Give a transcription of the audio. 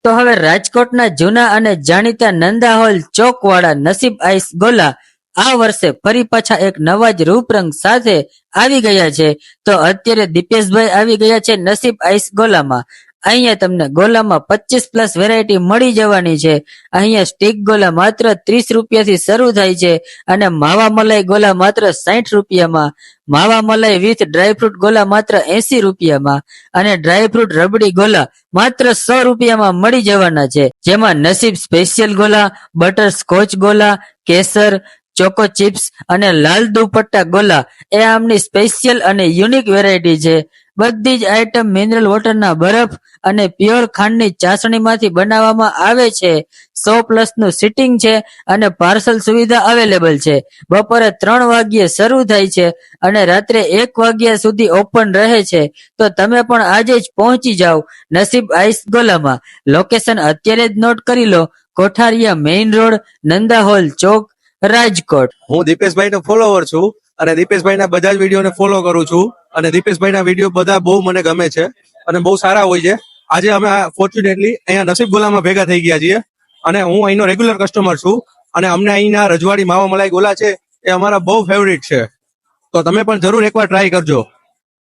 તો હવે રાજકોટના જૂના અને જાણીતા નંદા હોલ ચોક વાળા નસીબ આઈસ ગોલા આ વર્ષે ફરી પાછા એક નવા જ રૂપરંગ સાથે આવી ગયા છે. તો અત્યારે દીપેશભાઈ આવી ગયા છે નસીબ આઈસ ગોલામાં. અહીંયા તમને ગોલામાં 25+ વેરાયટી મળી જવાની છે. અહીંયા સ્ટીક ગોલા માત્ર 30 રૂપિયાથી શરૂ થાય છે અને માવા મલાઈ ગોલા માત્ર 60 રૂપિયામાં, માવા મલાઈ વિથ ડ્રાયફ્રૂટ ગોલા માત્ર 80 રૂપિયામાં અને ડ્રાયફ્રૂટ રબડી ગોલા માત્ર 100 રૂપિયામાં મળી જવાના છે. જેમાં નસીબ સ્પેશિયલ ગોલા, બટર સ્કોચ ગોલા, કેસર, ચોકો ચિપ્સ અને લાલ દુપટ્ટા ગોલા એ આમની સ્પેશિયલ અને યુનિક વેરાયટી છે. બધી જ આઈટમ મિનરલ વોટરના બરફ અને પ્યોર ખાંડની ચાસણીમાંથી બનાવવામાં આવે છે. 100+ નું સીટિંગ છે અને પાર્સલ સુવિધા અવેલેબલ છે. બપોરે 3 વાગ્યે શરૂ થાય છે અને રાત્રે 1 વાગ્યા સુધી ઓપન રહે છે. તો તમે પણ આજે જ પહોંચી જાઓ નસીબ આઈસ ગોલામાં. લોકેશન અત્યારે જ નોટ કરી લો, Kotharia main road, Nanda hall chowk, Rajkot. હું દીપેશભાઈ નો ફોલોવર છું અને દીપેશભાઈ ના બધા જ વિડીયો ને ફોલો કરું છું અને દીપેશભાઈ ના વિડીયો બધા બહુ મને ગમે છે અને બહુ સારા હોય છે. આજે અમે ફોર્ચ્યુનેટલી અહીંયા નસીબ ગોલામાં ભેગા થઈ ગયા છીએ અને હું અહીંનો રેગ્યુલર કસ્ટમર છું અને અમને અહીંના રજવાડી માવા મલાઈ ગોલા છે એ અમારા બહુ ફેવરિટ છે. તો તમે પણ જરૂર એકવાર ટ્રાય કરજો.